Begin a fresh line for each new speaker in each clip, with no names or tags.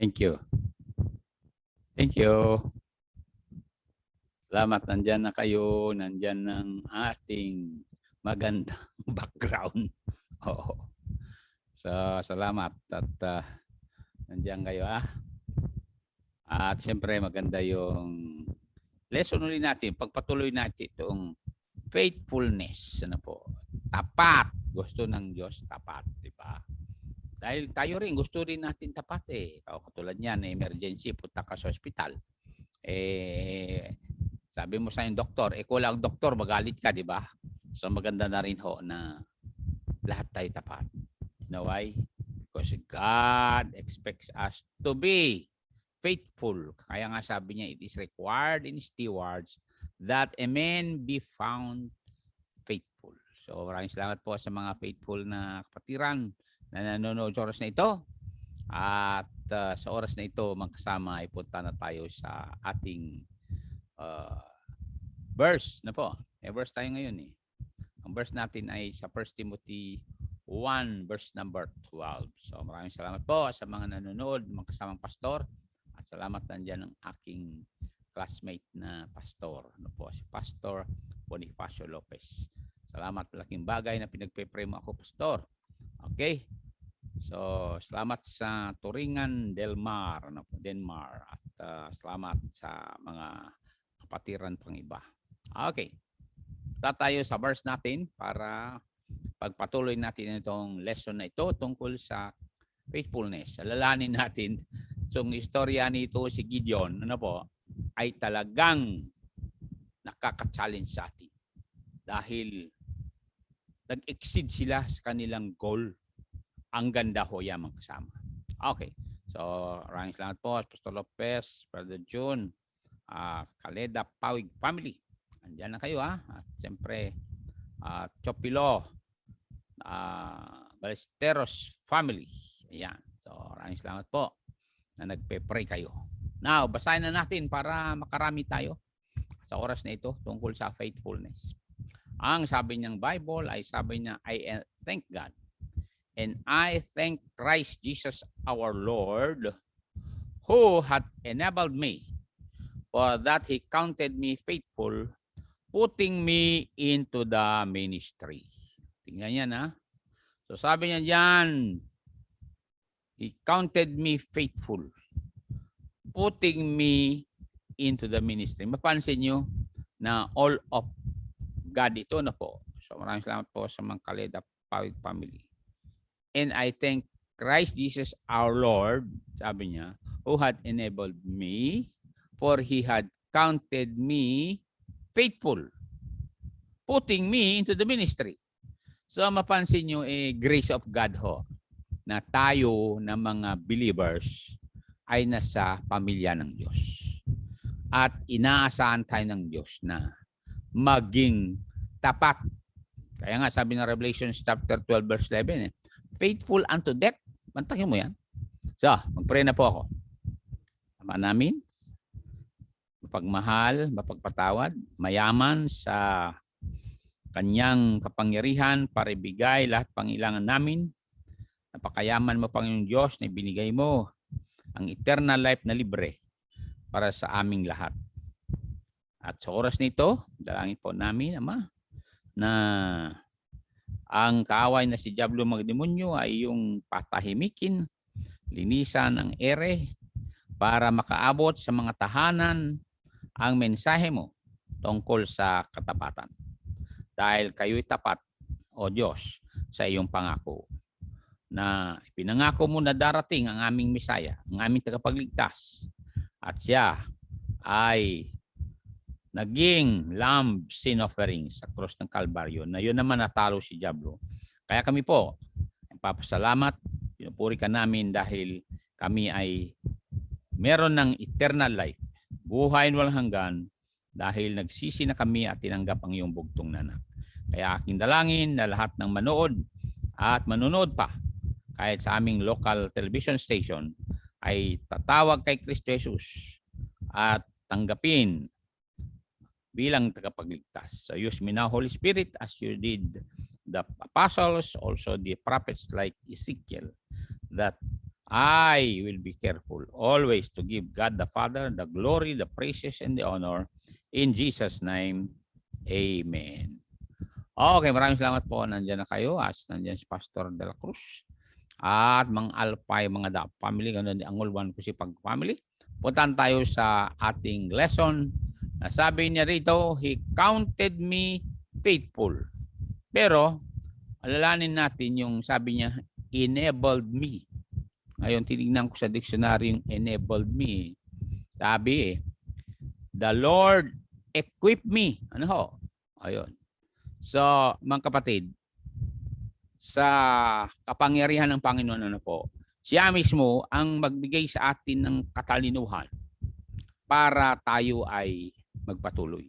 Thank you. Thank you. Salamat, nandyan na kayo. Nandyan ng ating magandang background. Oo. So, salamat at nandyan kayo. At siyempre maganda yung lesson ulit natin. Pagpatuloy natin itong faithfulness. Ano po? Tapat. Gusto ng Diyos, tapat. Diba? Dahil tayo rin, gusto rin natin tapat eh. O, katulad niyan, emergency, punta ka sa hospital. Sabi mo sa yung doktor, wala ang doktor, magalit ka, di ba? So maganda na rin ho na lahat tayo tapat. You know why? Because God expects us to be faithful. Kaya nga sabi niya, it is required in stewards that a man be found faithful. So maraming salamat po sa mga faithful na kapatiran na nanonood sa oras na ito. At sa oras na ito, magkasama ay punta na tayo sa ating verse na po. Verse tayo ngayon eh. Ang verse natin ay sa 1 Timothy 1 verse number 12. So maraming salamat po sa mga nanonood, mga kasamang pastor. At salamat nandiyan ng aking classmate na pastor. Ano po, si Pastor Bonifacio Lopez. Salamat, malaking bagay na pinagpe-pray mo ako, pastor. Okay? So, salamat sa Turingan Del Mar, Denmark, at salamat sa mga kapatiran pang iba. Okay. Punta tayo sa verse natin para pagpatuloy natin itong lesson na ito tungkol sa faithfulness. Alalahanin natin itong istorya nito si Gideon, ano po, ay talagang nakaka-challenge sa atin dahil nag-exceed sila sa kanilang goal. Ang ganda ho yan mga kasama. Okay. So, maraming salamat po. Pastor Lopez, Brother June, Kaleda, Pawig family. Andiyan na kayo ha. At siyempre, Chopilo, Balesteros family. Ayan. So, maraming salamat po na nagpe-pray kayo. Now, basahin na natin para makarami tayo sa oras na ito tungkol sa faithfulness. Ang sabi niyang Bible ay sabi niya, I thank God. And I thank Christ Jesus our Lord, who had enabled me, for that He counted me faithful, putting me into the ministry. Tingnan yan ha. So sabi niya dyan, He counted me faithful, putting me into the ministry. Mapansin nyo na all of God ito na po. So maraming salamat po sa mga Kaleda Pawig family. And I thank Christ Jesus our Lord, sabi niya, who had enabled me, for He had counted me faithful, putting me into the ministry. So mapansin nyo, grace of God ho, na tayo na mga believers ay nasa pamilya ng Diyos. At inaasahan tayo ng Diyos na maging tapat. Kaya nga sabi ng Revelation chapter 12 verse 11, faithful unto death. Bantakin mo yan. So, mag-pray na po ako. Ama namin, mapagmahal, mapagpatawad, mayaman sa kanyang kapangyarihan para ibigay lahat pangailangan namin. Napakayaman mo, Panginoong Diyos, na ibinigay mo ang eternal life na libre para sa aming lahat. At sa oras nito, dalangin po namin, Ama, na ang kaaway na si Diablo mga demonyo ay yung patahimikin, linisan ang ere para makaabot sa mga tahanan ang mensahe mo tungkol sa katapatan. Dahil kayo'y tapat, O Diyos, sa iyong pangako na pinangako mo na darating ang aming Mesaya, ang aming tagapagligtas, at siya ay naging lamb sin offering sa cross ng Kalbaryo na yun naman natalo si Diablo. Kaya kami po, papasalamat, pinupuri ka namin dahil kami ay meron ng eternal life, buhay walang hanggan, dahil nagsisi na kami at tinanggap ang iyong bugtong na anak. Kaya aking dalangin na lahat ng manood at manonood pa, kahit sa aming local television station, ay tatawag kay Kristo Jesus at tanggapin bilang tagapagligtas. So use me now, Holy Spirit, as you did the apostles, also the prophets like Ezekiel, that I will be careful always to give God the Father the glory, the praises, and the honor. In Jesus' name, Amen. Okay, maraming salamat po. Nandiyan na kayo as nandiyan si Pastor De La Cruz at mga Alpay, mga Da family, ganun din ang Angulwan ko si Pag family. Puntan tayo sa ating lesson. Sabi niya rito, He counted me faithful. Pero, alalanin natin yung sabi niya, enabled me. Ngayon, tinignan ko sa dictionary yung enabled me. Sabi the Lord equipped me. Ano ho? Ayun. So, mga kapatid, sa kapangyarihan ng Panginoon, ano po, siya mismo ang magbigay sa atin ng katalinuhan para tayo ay magpatuloy.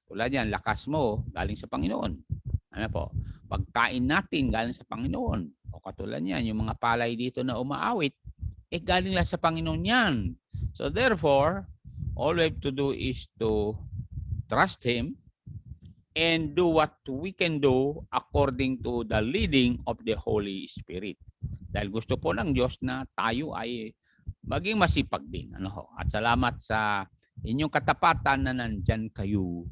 Tulad yan, lakas mo galing sa Panginoon. Ano po? Pagkain natin galing sa Panginoon. O katulad yan, yung mga palay dito na umaawit, galing lang sa Panginoon yan. So therefore, all we have to do is to trust Him and do what we can do according to the leading of the Holy Spirit. Dahil gusto po ng Diyos na tayo ay maging masipag din. Ano ho? At salamat sa inyong katapatan na nandyan kayo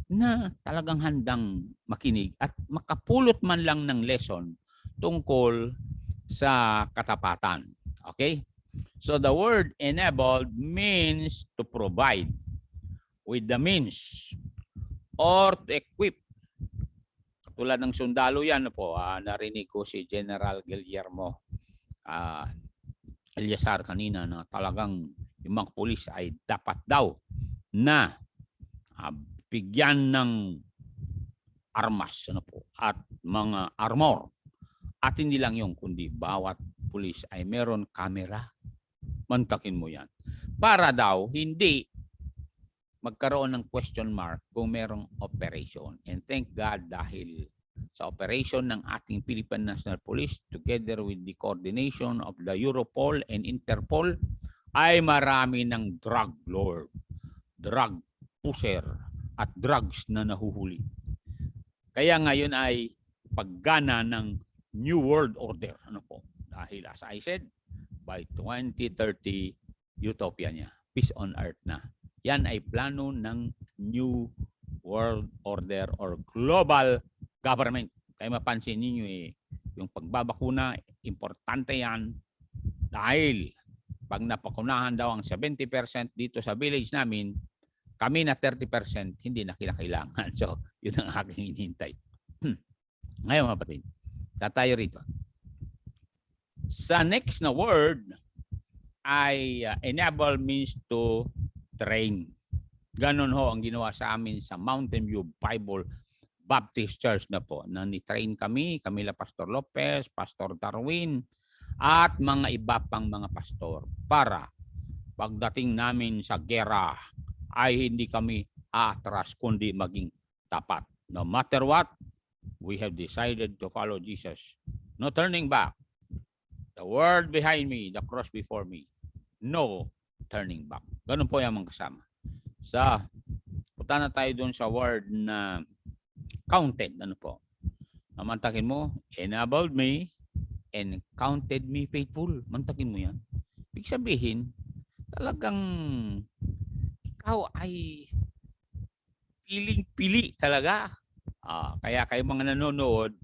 na talagang handang makinig at makapulot man lang ng lesson tungkol sa katapatan. Okay? So the word enabled means to provide with the means or to equip. Tulad ng sundalo yan po, narinig ko si General Guillermo Eliasar kanina na talagang yung mga pulis ay dapat daw na bigyan ng armas ano po, at mga armor. At hindi lang yung kundi bawat pulis ay meron camera. Mantakin mo yan. Para daw hindi magkaroon ng question mark kung merong operation. And thank God dahil sa operation ng ating Philippine National Police together with the coordination of the Europol and Interpol ay marami ng drug lord, drug pusher at drugs na nahuhuli. Kaya ngayon ay paggana ng New World Order. Ano po? Dahil as I said, by 2030, utopia niya. Peace on earth na. Yan ay plano ng New World Order or Global Government. Kaya mapansin ninyo yung pagbabakuna, importante yan dahil pag napakunahan daw ang 70% dito sa village namin, kami na 30% hindi na kinakailangan. So, yun ang aking hinihintay. Ngayon mga kapatid, tayo rito. Sa next na word ay enable means to train. Ganon ho ang ginawa sa amin sa Mountain View Bible Baptist Church na po. Na ni-train kami, Camila Pastor Lopez, Pastor Darwin, at mga iba pang mga pastor para pagdating namin sa gera ay hindi kami aatras kundi maging tapat. No matter what, we have decided to follow Jesus. No turning back. The world behind me, the cross before me. No turning back. Ganun po yung mga kasama. Punta na tayo doon sa word na counted. Ano po? Mantakin mo, enabled me and counted me faithful. Mantakin mo yan. Ibig sabihin, talagang ikaw ay piling-pili talaga. Kaya kayo mga nanonood,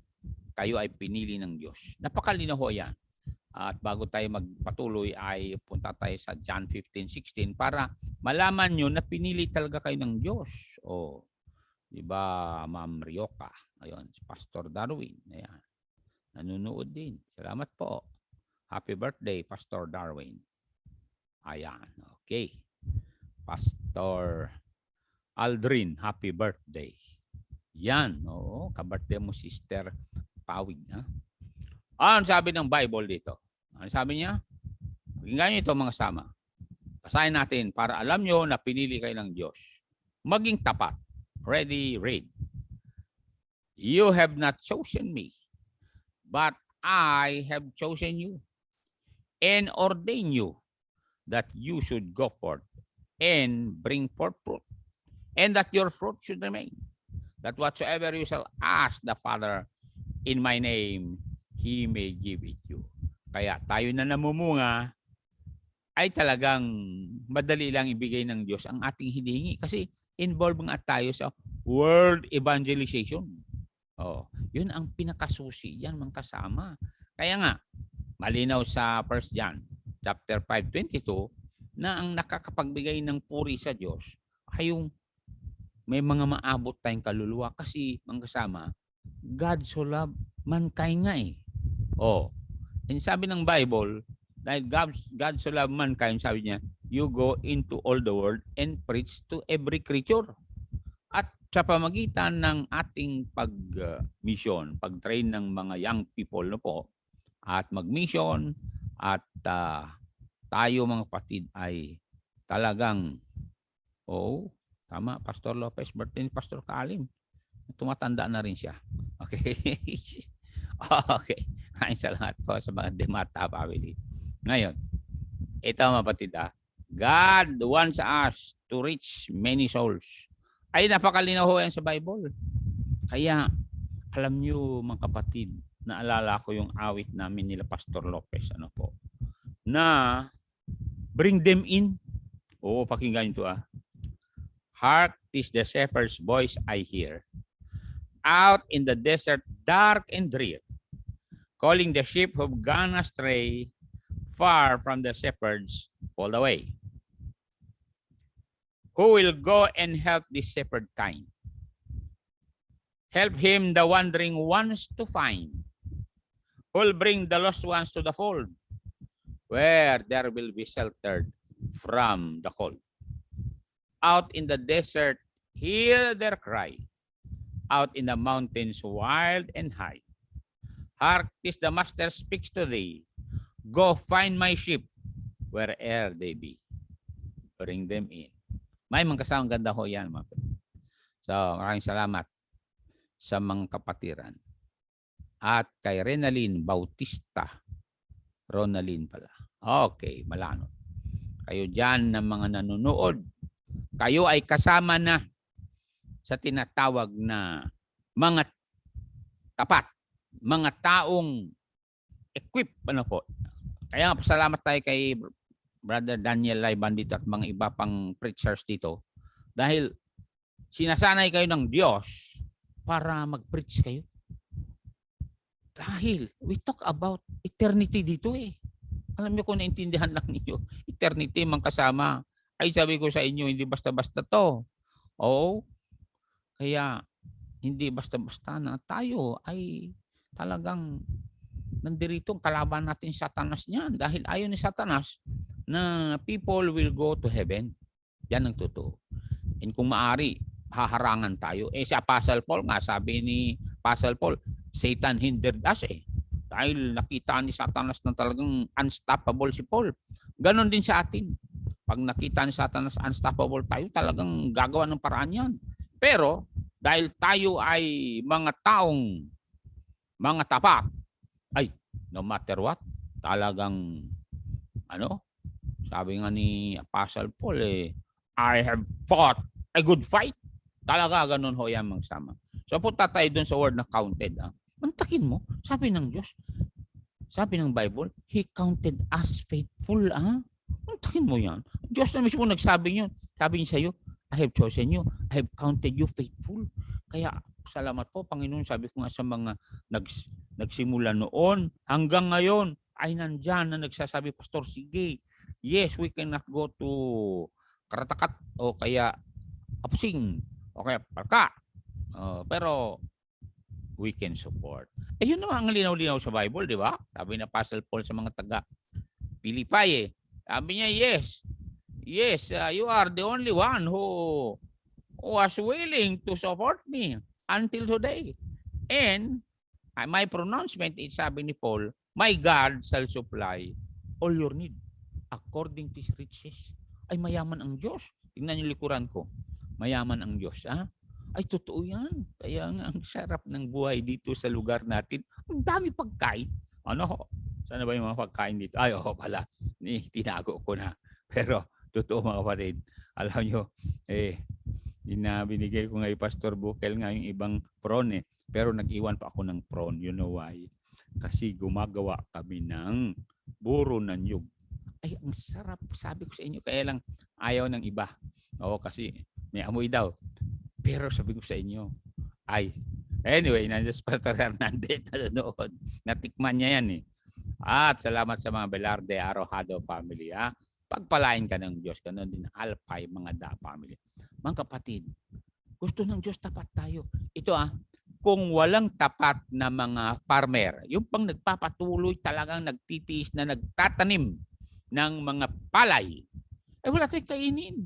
kayo ay pinili ng Diyos. Napakalinaw ho yan. At bago tayo magpatuloy ay punta tayo sa John 15:16 para malaman nyo na pinili talaga kayo ng Diyos. Di ba, Ma'am Rioka? Ayun, si Pastor Darwin. Ayan. Nanonood din. Salamat po. Happy birthday, Pastor Darwin. Ayan. Okay. Pastor Aldrin, happy birthday. Yan. Oo, ka-birthday mo, Sister Pawig. Ha? Ano sabi ng Bible dito? Ano sabi niya? Pakinggan niyo ito mga sama. Basahin natin para alam nyo na pinili kayo ng Diyos. Maging tapat. Ready, read. You have not chosen me, but I have chosen you and ordained you that you should go forth and bring forth fruit, and that your fruit should remain. That whatsoever you shall ask the Father in my name, He may give it you. Kaya tayo na namumunga ay talagang madali lang ibigay ng Diyos ang ating hinihingi kasi involved nga tayo sa world evangelization. Oh, yun ang pinakasusi yan mga kasama. Kaya nga malinaw sa 1 John chapter 5:22 na ang nakakapagbigay ng puri sa Diyos ay yung may mga maabot tayong kaluluwa kasi mga kasama, God so loved mankind nga eh. Oh, and sabi ng Bible, dahil God so loved mankind, sabi niya, you go into all the world and preach to every creature. At sa pamagitan ng ating pag-mission, pag-train ng mga young people no po, at mag-mission, at tayo mga kapatid ay talagang, tama, Pastor Lopez, birthday ni Pastor Kalim. Tumatanda na rin siya. Okay. Okay. Maraming salamat po sa mga Demata family. Ngayon, ito mga kapatid, God wants us to reach many souls. Ay, napakalinaw ho yan sa Bible. Kaya, alam nyo mga kapatid, naalala ko yung awit namin nila Pastor Lopez, na bring them in. Oo, pakinggan ito Hark, 'tis the shepherd's voice I hear. Out in the desert dark and drear, calling the sheep who've gone astray, far from the shepherds all the way. Who will go and help this shepherd kind? Help him the wandering ones to find. Who'll bring the lost ones to the fold, where there will be sheltered from the cold. Out in the desert, hear their cry. Out in the mountains, wild and high. Hark, 'tis the Master speaks to thee. Go find my sheep, where'er they be. Bring them in. May mga kasamang ganda ho yan. So, maraming salamat sa mga kapatiran. At kay Renalyn Bautista. Ronalyn pala. Okay, malano. Kayo dyan na mga nanonood, kayo ay kasama na sa tinatawag na mga tapat, mga taong equip. Kaya nga, pasalamat tayo kay Brother Daniel Laiban dito at mga iba pang preachers dito dahil sinasanay kayo ng Diyos para mag-preach kayo. Dahil we talk about eternity dito eh. Alam niyo kung naintindihan lang ninyo, eternity mang kasama. Ay sabi ko sa inyo, hindi basta-basta to. Kaya hindi basta-basta na tayo ay talagang nandirito kalaban natin Satanas niyan. Dahil ayaw ni Satanas na people will go to heaven. Yan ang totoo. And kung maari, haharangan tayo. Si Apostle Paul nga, sabi ni Apostle Paul, Satan hindered us eh. Dahil nakita ni Satanas na talagang unstoppable si Paul. Ganon din sa atin. Pag nakita ni Satanas unstoppable tayo, talagang gagawa ng paraan yan. Pero dahil tayo ay mga taong mga tapat, ay no matter what, talagang sabi nga ni Apostle Paul I have fought a good fight. Talaga ganun ho yan magsama. So punta tayo dun sa word na counted. Mantakin mo, sabi ng Diyos, sabi ng Bible, He counted us faithful. Mantakin mo yan. Diyos na mismo nagsabi yun. Sabi niya sa'yo, I have chosen you. I have counted you faithful. Kaya salamat po, Panginoon. Sabi ko nga sa mga nagsimula noon, hanggang ngayon, ay nandyan na nagsasabi, Pastor, sige, yes, we cannot go to Karatakat o kaya Apsing o kaya Parka. Pero we can support. Yun naman ang linaw-linaw sa Bible, di ba? Sabi na Apostle Paul sa mga taga Pilipay Sabi niya, yes, you are the only one who was willing to support me until today. And my pronouncement is, sabi ni Paul, my God shall supply all your need according to His riches. Ay mayaman ang Diyos. Tingnan niyo likuran ko. Mayaman ang Diyos. Ay totoo yan. Kaya nga ang sarap ng buhay dito sa lugar natin. Ang dami pagkain. Sana ba yung mga pagkain dito? Ay, pala. Tinago ko na. Pero totoo mga kapatid. Alam nyo, binigay ko nga Pastor Bukel nga yung ibang prawn Pero nag-iwan pa ako ng prawn. You know why? kasi gumagawa kami ng buro ng nyug. Ay, ang sarap. Sabi ko sa inyo, kaya lang ayaw ng iba. Oo, kasi may amoy daw. Pero sabi ko sa inyo, ay, anyway, nandiyan si Pastor Hernandez na noon. Natikman niya yan eh. At salamat sa mga Velarde Arojado family. Ha? Pagpalain ka ng Diyos. Ganon din Alpay mga Da family. Mga kapatid, gusto ng Diyos tapat tayo. Ito kung walang tapat na mga farmer, yung pang nagpapatuloy talagang nagtitiis na nagtatanim ng mga palay, ay wala tayong kainin.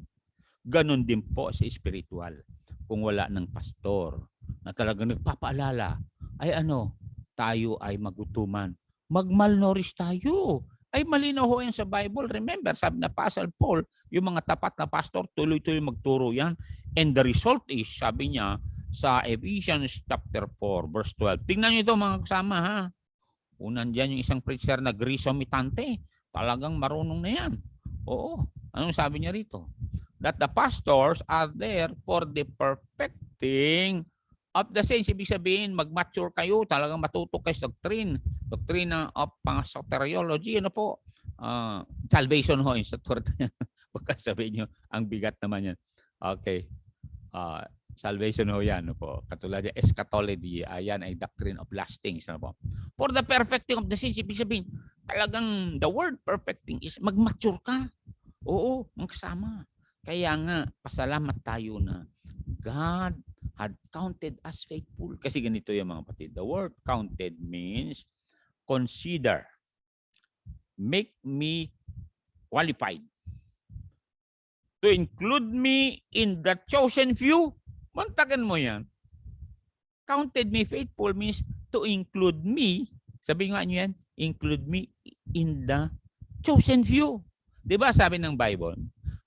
Ganon din po sa spiritual. Kung wala ng pastor na talagang nagpapaalala, ay tayo ay magutuman. Magmalnourished tayo. Ay malinaw ho yan sa Bible. Remember, sabi na Apostle Paul, yung mga tapat na pastor, tuloy-tuloy magturo yan. And the result is, sabi niya, sa Ephesians chapter 4, verse 12. Tingnan niyo ito mga kasama ha. Unan dyan yung isang preacher na Griso Mitante. Talagang marunong na yan. Oo. Anong sabi niya rito? That the pastors are there for the perfecting of the saints. Ibig sabihin, mag-mature kayo, talagang matuto kayo sa doctrine. Doctrine of soteriology, salvation ho, sa baka sabihin nyo, ang bigat naman yan. Okay. Salvation ho yan. Katulad yung eschatology, yan ay doctrine of last things. For the perfecting of the saints, ibig sabihin, talagang the word perfecting is mag-mature ka. Oo, ang kasama. Kaya nga, pasalamat tayo na God had counted us faithful. Kasi ganito yung mga kapatid. The word counted means consider, make me qualified, to include me in the chosen few. Mantagan mo yan. Counted me faithful means to include me. Sabi nga nyo yan, include me in the chosen few. Diba sabi ng Bible,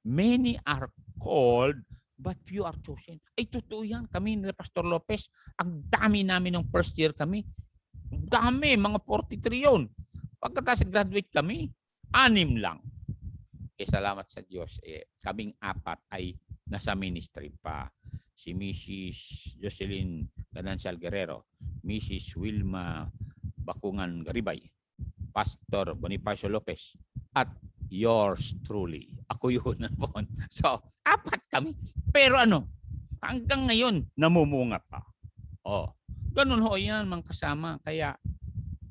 many are called, but few are chosen. Ay, totoo yan. Kami nila Pastor Lopez, ang dami namin ng first year kami. Dami, mga 43 yun. Pagkatapos graduate kami, 6 lang. Salamat sa Diyos. Kaming 4 ay nasa ministry pa. Si Mrs. Jocelyn Ganancial Guerrero, Mrs. Wilma Bakungan Garibay, Pastor Bonifacio Lopez, at yours truly. Ako yun. So, 4 kami. Pero hanggang ngayon, namumunga pa. Ganun ho yan, mga kasama. Kaya,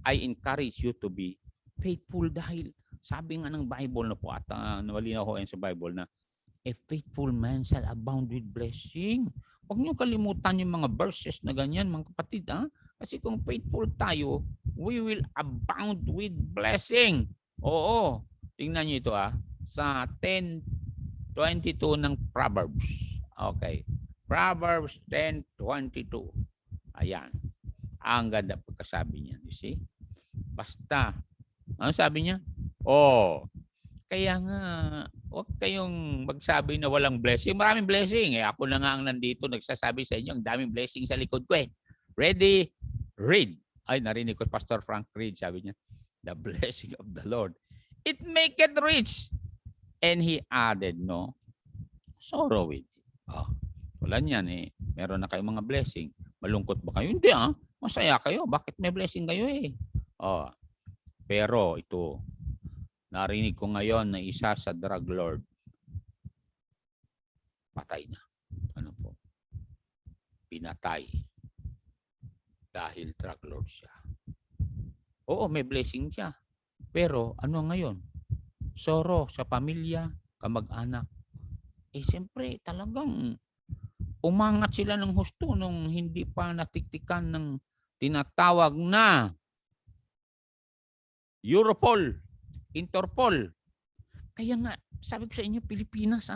I encourage you to be faithful dahil sabi nga ng Bible na po at nawalinaw ho yan sa Bible na a faithful man shall abound with blessing. Huwag niyo kalimutan yung mga verses na ganyan, mga kapatid. Kasi kung faithful tayo, we will abound with blessing. Oo. Tingnan niyo ito sa 10:22 ng Proverbs. Okay. Proverbs 10:22. Ayan. Ang ganda pagkasabi niya. You see? Basta. Ano sabi niya? Kaya nga, huwag kayong magsabi na walang blessing. Maraming blessing. Ako na nga ang nandito nagsasabi sa inyo, ang daming blessing sa likod ko Ready? Read. Ay, narinig ko Pastor Frank Reed, sabi niya, the blessing of the Lord, it maketh rich. And he added, no sorrow with it. Wala niyan meron na kayong mga blessing. Malungkot ba kayo? Hindi masaya kayo. Bakit may blessing kayo Pero ito, narinig ko ngayon na isa sa drug lord, patay na. Pinatay. Dahil drug lord siya. Oo, may blessing siya. Pero ngayon? Sorrow sa pamilya, kamag-anak. Siyempre, talagang umangat sila ng husto nung hindi pa natiktikan ng tinatawag na Europol, Interpol. Kaya nga, sabi ko sa inyo, Pilipinas,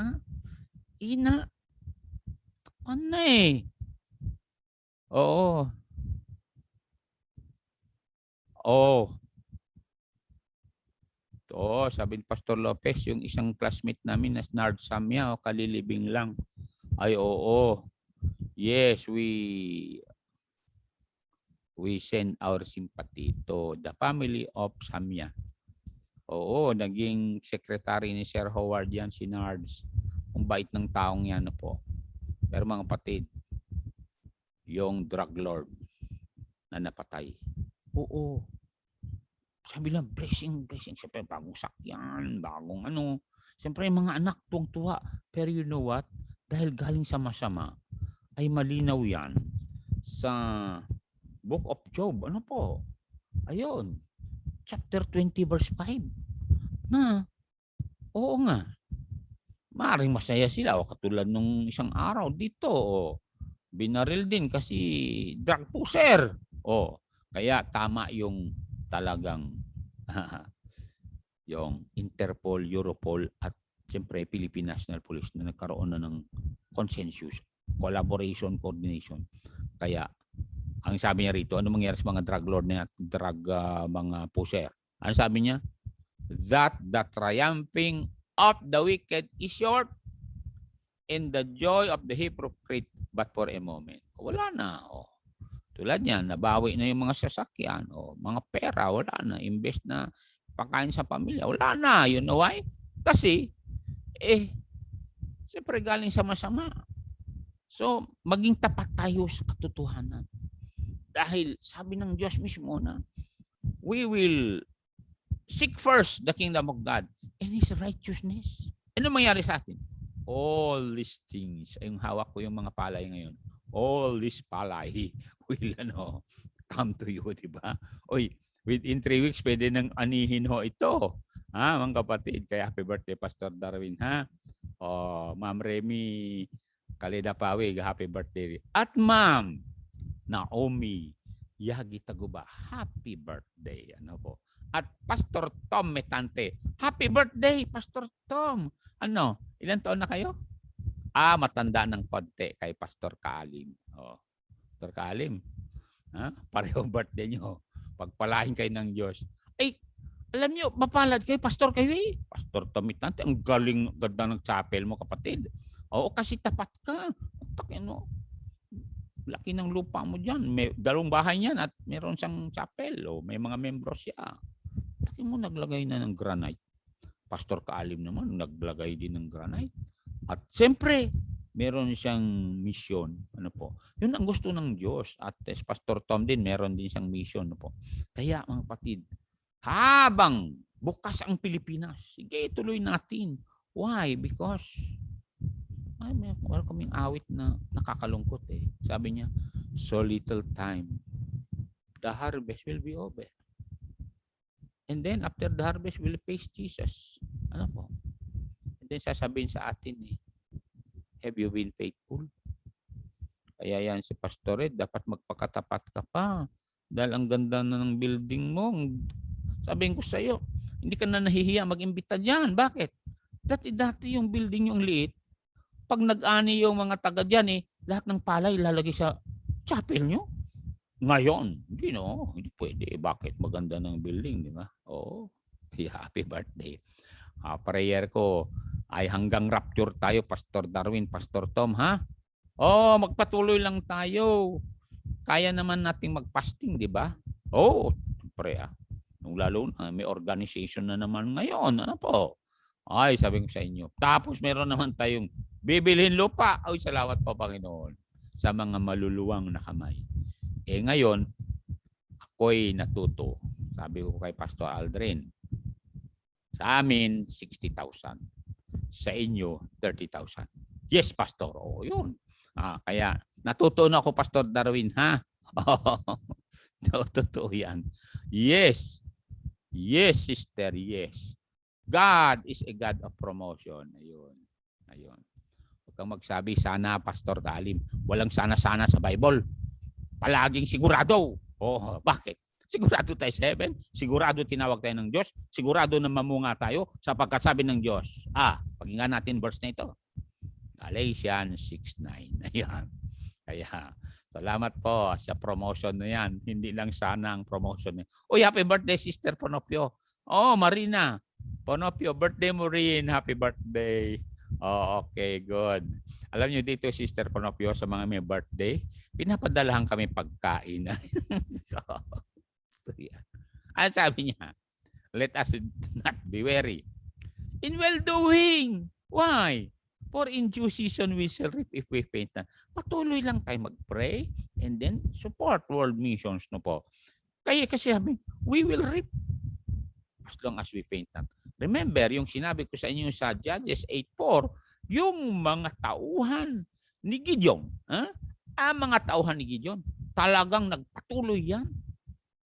Oo. Sabi ni Pastor Lopez, yung isang classmate namin na Nard Samya, kalilibing lang. Ay, oo. Yes, we send our sympathy to the family of Samya. Oo, naging secretary ni Sir Howard yan, si Nards. Ang bait ng taong yan po. Pero mga kapatid, yung drug lord na napatay. Oo, sabi lang, blessing. Siyempre, bagong sakyan, bagong ano. Siyempre, yung mga anak, tuwang-tuwa. Pero you know what? Dahil galing sa masama, ay malinaw yan sa Book of Job. Ano po? Ayun. Chapter 20 verse 5. Na, oo nga. Maaaring masaya sila. O katulad nung isang araw dito. O, binaril din kasi drug pusher. O, kaya tama yung talagang yung Interpol, Europol at siyempre Philippine National Police na nagkaroon na ng consensus, collaboration, coordination. Kaya ang sabi niya rito, ano mangyari sa mga drug lord na mga pusher? Ano sabi niya? That the triumphing of the wicked is short and the joy of the hypocrite but for a moment. Wala na. Oh. Tulad niyan, nabawi na yung mga sasakyan o mga pera, wala na. Invest na pagkain sa pamilya, wala na. You know why? Kasi, siyempre galing sa masama. So, maging tapat tayo sa katotohanan. Dahil sabi ng Diyos mismo na, we will seek first the kingdom of God and His righteousness. Ano mangyari sa atin? All these things, yung hawak ko yung mga palay ngayon, all this palay will come to you, di ba? Oy, within 3 weeks, pwede nang anihin ho ito. Ha, mga kapatid, kaya happy birthday, Pastor Darwin, ha? O, Ma'am Remy Kaleda Pawig, happy birthday. At Ma'am Naomi Yagi Taguba, happy birthday. Ano po? At Pastor Tom Metante, happy birthday, Pastor Tom. Ano, ilan taon na kayo? Matanda ng konti kay Pastor Kaalim. Oh, Pastor Kaalim, ha? Pareho birthday nyo. Pagpalain kayo ng Diyos. Ay, alam nyo, mapalad kayo, Pastor kayo eh. Pastor Tom Metante, ang galing, ganda ng chapel mo, kapatid. Oo, kasi tapat ka. Takino. Laki ng lupa mo dyan. May 2 bahay niyan at meron siyang chapel. O may mga membro siya. Takin mo naglagay na ng granite. Pastor Kaalim naman naglagay din ng granite. At siyempre, meron siyang mission. Ano po? Yun ang gusto ng Diyos. At Pastor Tom din, meron din siyang mission. Ano po? Kaya mga kapatid, habang bukas ang Pilipinas, sige, tuloy natin. Why? Because may kaming awit na nakakalungkot eh. Sabi niya, so little time, the harvest will be over. And then after the harvest, we'll face Jesus. Ano po? And then sasabihin sa atin eh, have you been faithful? Kaya yan si Pastor Ed, dapat magpakatapat ka pa. Dahil ang ganda na ng building mo. Sabihin ko sa iyo, hindi ka na nahihiya mag-imbita diyan. Bakit? Dati yung building yung liit. Pag nag-ani yung mga taga diyan lahat ng palay lalagay sa chapel nyo. Ngayon, hindi pwede. Bakit? Maganda ng building, di ba? Oo. Happy birthday. Prayer ko ay hanggang rapture tayo, Pastor Darwin, Pastor Tom, ha? Magpatuloy lang tayo. Kaya naman nating mag-fasting, di ba? Siyempre, nung lalo na, may organization na naman ngayon. Ano po? Ay, sabi ko sa inyo. Tapos meron naman tayong bibilhin lupa. Ay, salamat po, Panginoon, sa mga maluluwang na kamay. Ngayon, ako'y natuto. Sabi ko kay Pastor Aldrin, sa amin, 60,000. Sa inyo, 30,000. Yes, Pastor. Yun. Kaya, natuto na ako, Pastor Darwin, ha? Totoo yan. Yes. Yes, sister, yes. God is a God of promotion. Ayun. Huwag kang magsabi, sana, Pastor Dalim. Walang sana-sana sa Bible. Palaging sigurado. Bakit? Sigurado tayo sa heaven. Sigurado tinawag tayo ng Diyos. Sigurado na mamunga tayo sapagkat sabi ng Diyos. Pakinggan natin verse na ito. Galatians 6:9. Ayan. Kaya, salamat po sa promotion na yan. Hindi lang sana ang promotion. Happy birthday, Sister Ponopio. Marina. Ponopio, birthday mo rin. Happy birthday. Okay, good. Alam nyo dito, Sister Ponopio, sa mga may birthday, pinapadalahan kami pagkain. Sabi niya, let us not be weary in well-doing. Why? For in due season we shall reap if we faint not. Patuloy lang tayo mag-pray and then support world missions. No po. Kaya kasi sabi, we will reap. as long as we faint not. Remember, yung sinabi ko sa inyo sa Judges 8:4, yung mga tauhan ni Gideon, ang mga tauhan ni Gideon, talagang nagpatuloy yan.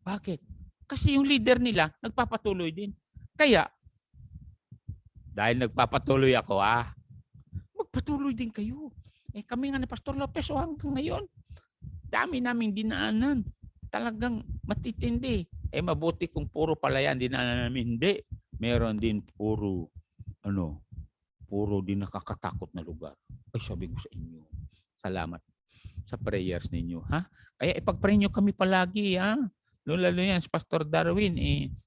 Bakit? Kasi yung leader nila, nagpapatuloy din. Kaya, dahil nagpapatuloy ako, magpatuloy din kayo. Kami nga ni Pastor Lopez, hanggang ngayon, dami naming dinaanan. Talagang matitindi. Mabuti kung puro pala yan, dinaanan namin. Hindi. Meron din puro din nakakatakot na lugar. Sabi ko sa inyo, salamat sa prayers ninyo. Kaya ipag-pray nyo kami palagi. Lalo yan, si Pastor Darwin,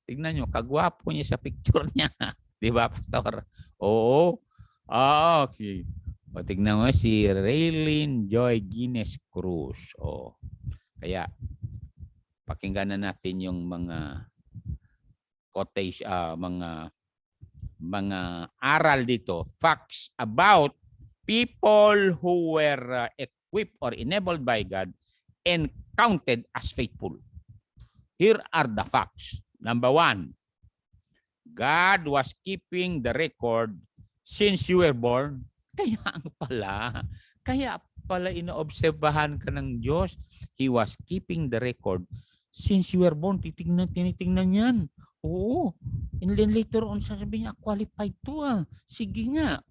tignan nyo, kagwapo niya sa picture niya. Di ba, Pastor? Oo. Okay. Tignan mo si Raylene Joy Guinness Cruz. Kaya, pakinggan na natin yung mga quotation, mga aral dito. Facts about people who were equipped or enabled by God and counted as faithful. Here are the facts. Number 1, God was keeping the record since you were born. Kaya pala inoobserbahan ka ng Diyos. He was keeping the record since you were born. Tinitingnan yan. Oo. And then later on, sasabihin niya, qualified to Sige nga.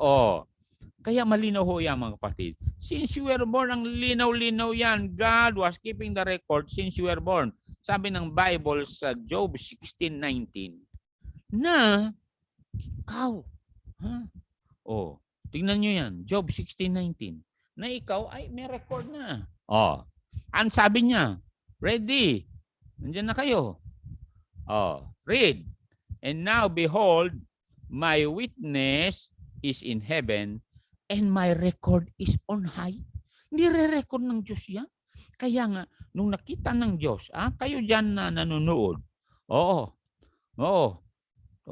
Kaya malinaw ho yan, mga kapatid. Since you were born, ang linaw-linaw yan. God was keeping the record since you were born. Sabi ng Bible sa Job 16:19 na ikaw, tingnan nyo yan, Job 16:19, na ikaw ay may record na. Ang sabi niya, ready, nandiyan na kayo. Read. And now behold, my witness is in heaven and my record is on high. Nire-record ng Diyos yan. Kaya nga, nung nakita ng Diyos, kayo dyan na nanonood,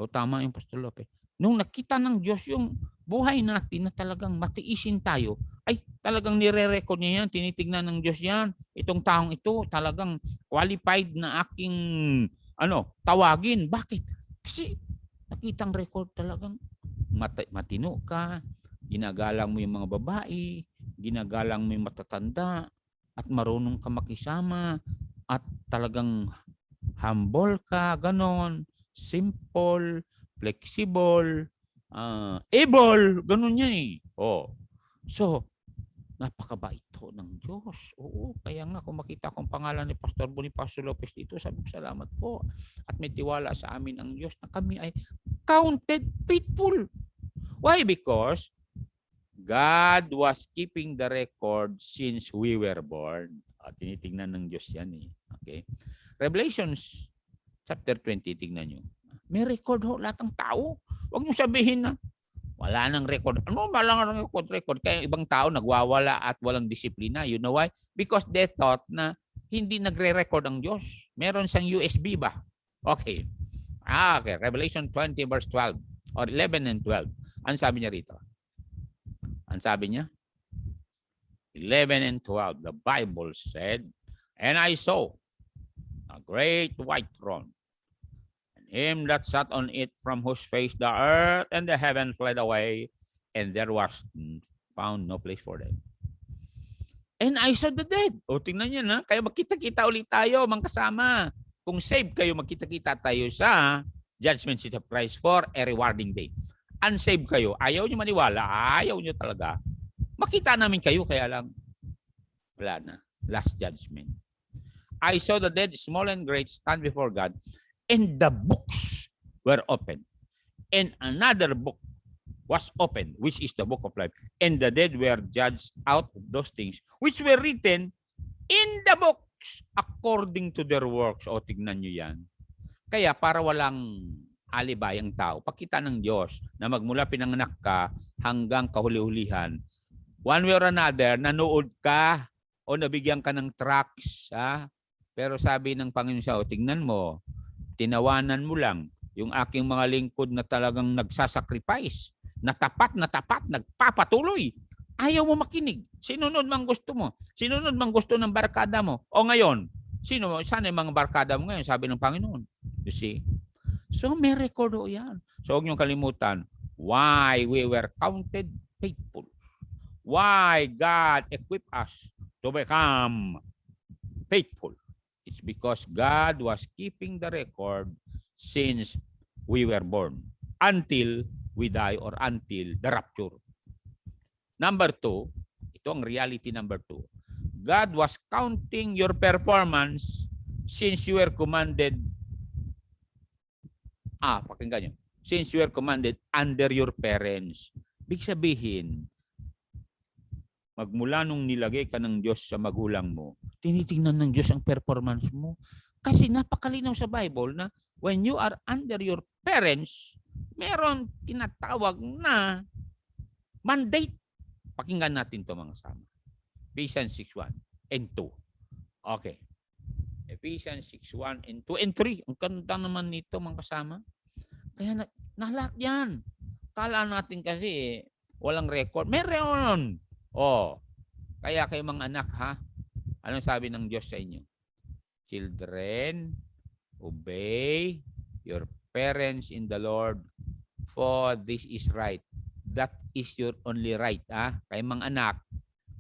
tama yung Pastor Lopez. Nung nakita ng Diyos yung buhay natin na talagang matiisin tayo, ay talagang nire-record niya yan, tinitignan ng Diyos yan. Itong taong ito talagang qualified na aking tawagin. Bakit? Kasi nakitang record talagang matino ka, ginagalang mo yung mga babae, ginagalang mo yung matatanda, at marunong ka makisama, at talagang humble ka, ganon, simple, flexible, able, ganun yan So, napakabait ho ng Diyos. Kaya nga kung makita kong pangalan ni Pastor Bonifacio Lopez dito, sabi ko salamat po. At may tiwala sa amin ang Diyos na kami ay counted faithful. Why? Because God was keeping the record since we were born. Tinitingnan ng Diyos yan Okay? Revelations chapter 20, tingnan nyo. May record ho lahat ng tao. Huwag nyo sabihin na wala nang record. Malang record. Kaya ibang tao nagwawala at walang disiplina. You know why? Because they thought na hindi nagre-record ang Diyos. Meron siyang USB ba? Okay. Okay. Revelation 20 verse 12 or 11 and 12. Ano sabi niya rito? Ang sabi niya, 11 and 12, the Bible said, and I saw a great white throne, and him that sat on it, from whose face the earth and the heaven fled away, and there was found no place for them. And I saw the dead. Tingnan niyo na, kaya magkita-kita ulit tayo, mga kasama. Kung save kayo, magkita-kita tayo sa Judgment Seat of Christ for a rewarding day. Unsaved kayo, ayaw nyo maniwala, ayaw nyo talaga. Makita namin kayo, kaya lang wala na. Last judgment. I saw the dead, small and great, stand before God, and the books were opened. And another book was opened, which is the book of life. And the dead were judged out of those things which were written in the books according to their works. Tignan nyo yan. Kaya para walang alibay ang tao, pakita ng Diyos na magmula pinanganak ka hanggang kahuli-hulihan, one way or another, nanood ka o nabigyan ka ng tracks. Pero sabi ng Panginoon siya, tingnan mo, tinawanan mo lang yung aking mga lingkod na talagang nagsasacrifice, na tapat, nagpapatuloy. Ayaw mo makinig. Sinunod mang gusto mo. Sinunod mang gusto ng barkada mo. O ngayon, saan yung mga barkada mo ngayon? Sabi ng Panginoon. You see? So may record ho yan. So huwag niyong kalimutan, why we were counted faithful. Why God equipped us to become faithful. It's because God was keeping the record since we were born until we die or until the rapture. Number 2, ito ang reality number 2. God was counting your performance since you were commanded. Pakinggan nyo. Since you were commanded under your parents. Big sabihin, magmula nung nilagay ka ng Diyos sa magulang mo, tinitingnan ng Diyos ang performance mo. Kasi napakalinaw sa Bible na when you are under your parents, meron tinatawag na mandate. Pakinggan natin ito mga kasama. Ephesians 6:1 and 2. Okay. Ephesians 6:1 and 2 and 3. Ang ganda naman nito mga kasama. Kaya nalak yan. Kala natin kasi walang record. Meron. Kaya kayo mga anak ha, anong sabi ng Diyos sa inyo? Children, obey your parents in the Lord, for this is right. That is your only right. Kayo mga anak,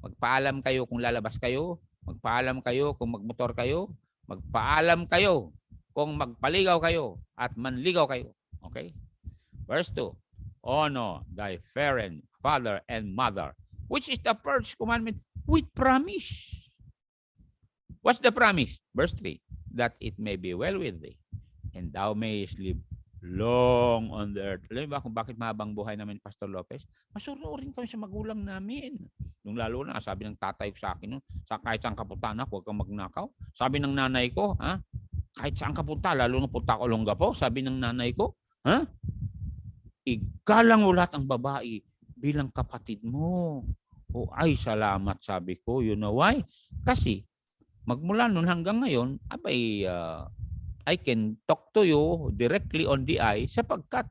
magpaalam kayo kung lalabas kayo, magpaalam kayo kung magmotor kayo, magpaalam kayo kung magpaligaw kayo at manligaw kayo. Okay? Verse 2. Honor thy parent, father, and mother, which is the first commandment with promise. What's the promise? Verse 3. That it may be well with thee, and thou mayest live long on the earth. Alam mo ba kung bakit mahabang buhay namin, Pastor Lopez? Masunurin kami sa magulang namin. Nung lalo na, sabi ng tatay ko sa akin, kahit saan ka punta, anak, huwag kang magnakaw. Sabi ng nanay ko, kahit saan ka punta, lalo na punta ko Olongapo, sabi ng nanay ko, igalang mo lahat ang babae bilang kapatid mo. Ay, salamat, sabi ko. You know why? Kasi, magmula nun hanggang ngayon, I can talk to you directly on the eye sapagkat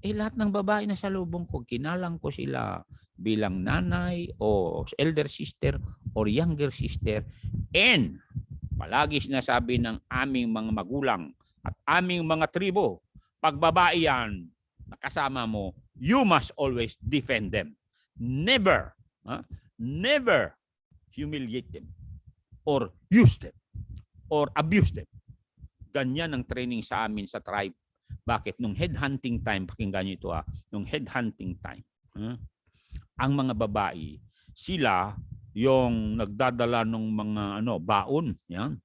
lahat ng babae na sa lubong ko, kinalang ko sila bilang nanay o elder sister or younger sister. And palagi sinasabi ng aming mga magulang at aming mga tribo, pag babae yan, nakasama mo, you must always defend them. Never humiliate them or use them or abuse them. Ganyan ang training sa amin sa tribe. Bakit? Nung headhunting time, pakinggan nyo ito nung headhunting time, ang mga babae, sila yung nagdadala ng mga baon. Yan.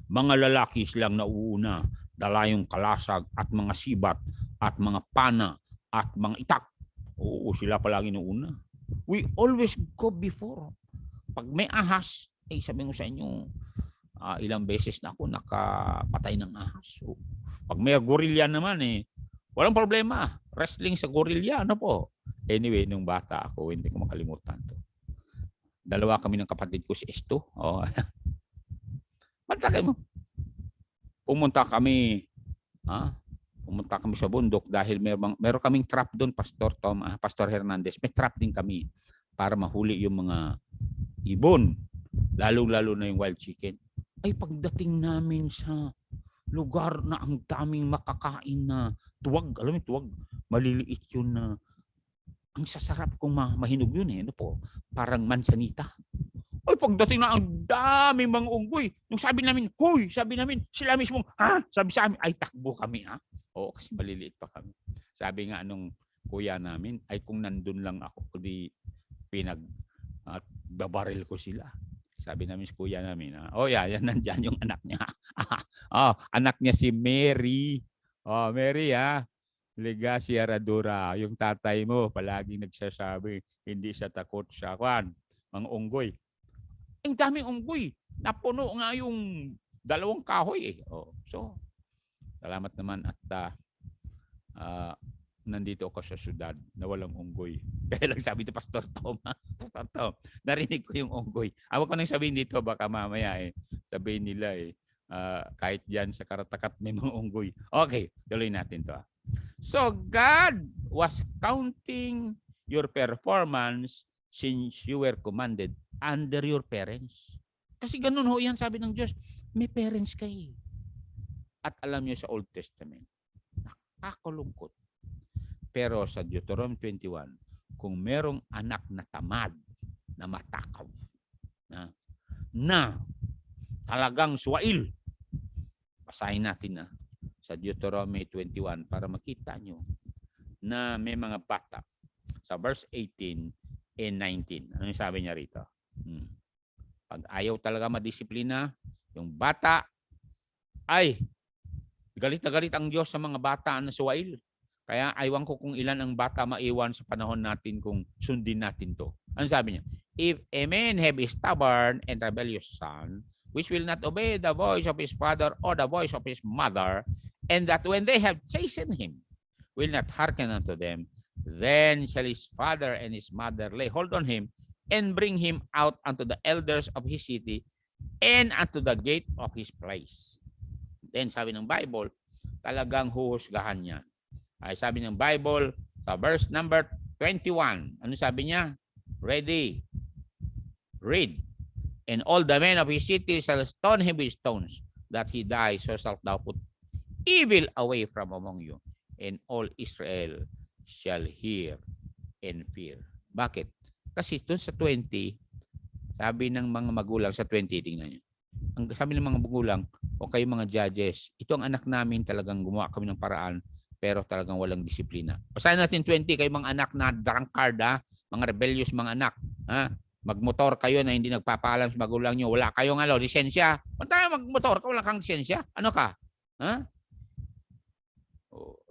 Mga lalaki silang nauuna, dala yung kalasag at mga sibat at mga pana at mga itak. Sila palagi nauna. We always go before. Pag may ahas, sabi ko sa inyo, ilang beses na ako nakapatay ng ahas. So, pag may gorilya naman walang problema. Wrestling sa gorilya, Anyway, nung bata ako, hindi ko makalimutan to. Dalawa kami ng kapatid ko si Esto. Mantakay mo. Pumunta kami sa bundok dahil meron kaming trap doon, Pastor Hernandez. May trap din kami para mahuli yung mga ibon. Lalo-lalo na yung wild chicken. Ay pagdating namin sa lugar na ang daming makakain na tuwag, alam mo tuwag, maliliit yun na ang sasarap kung mahinog yun parang mansanita. Ay pagdating na ang daming mga unggoy, nung sabi namin, sila mismo, sabi sa amin, ay takbo kami kasi maliliit pa kami. Sabi nga nung kuya namin, ay kung nandun lang ako, di babaril ko sila. Sabi namin sa kuya namin, yan nandyan yung anak niya. Anak niya si Mary. Mary Legacy Aradura. Yung tatay mo, palaging nagsasabi, hindi siya takot sa mga unggoy. Ang daming unggoy. Napuno nga yung 2 kahoy So, salamat naman at nandito ako sa syudad na walang unggoy. Kaya lang sabi ni Pastor Tom, narinig ko yung unggoy. Ako ko nang sabihin dito, baka mamaya sabihin nila kahit diyan sa Karatakat may mga unggoy. Okay, tuloy natin to. So God was counting your performance since you were commanded under your parents. Kasi ganun yan sabi ng Diyos, may parents kayo. At alam niyo sa Old Testament, nakakalungkot. Pero sa Deuteronomy 21, kung merong anak na tamad, na matakaw, na talagang suwail, basahin natin na sa Deuteronomy 21 para makita nyo na may mga bata. Sa verse 18 and 19, ano yung sabi niya rito? Pag ayaw talaga madisiplina, yung bata ay galit na galit ang Diyos sa mga bata na suwail. Kaya aywan ko kung ilan ang bata maiwan sa panahon natin kung sundin natin to. Ano sabi niya? If a man have a stubborn and rebellious son, which will not obey the voice of his father or the voice of his mother, and that when they have chastened him, will not hearken unto them, then shall his father and his mother lay hold on him, and bring him out unto the elders of his city, and unto the gate of his place. Then sabi ng Bible, talagang huhusgahan niya. Ay sabi ng Bible sa verse number 21. Ano sabi niya? Ready. Read. And all the men of his city shall stone him with stones, that he die, so shalt thou put evil away from among you, and all Israel shall hear and fear. Bakit? Kasi doon sa 20, sabi ng mga magulang sa 20, tingnan niyo. Ang sabi ng mga magulang, o kayo mga judges, ito ang anak namin, talagang gumawa kami ng paraan, pero talagang walang disiplina. Basahin natin 20, kayo mga anak na drunkard, mga rebellious mga anak, magmotor kayo na hindi nagpapaalam sa magulang nyo, wala kayong lisensya. Kung tayo magmotor ka, wala kang lisensya, ano ka?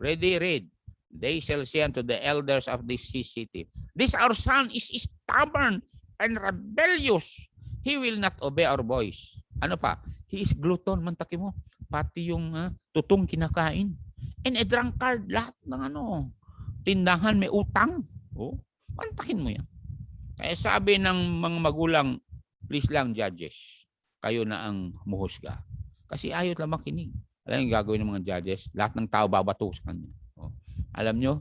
Ready, read. They shall say unto the elders of this city, this our son is stubborn and rebellious. He will not obey our voice. Ano pa? He is glutton, mantaki mo. Pati yung tutong kinakain. And a drunkard, lahat ng tindahan may utang. Mantakin mo yan. Kaya sabi ng mga magulang, please lang judges, kayo na ang muhusga. Kasi ayaw lang makinig. Alam yung gagawin ng mga judges? Lahat ng tao babato sa kanya. Alam nyo,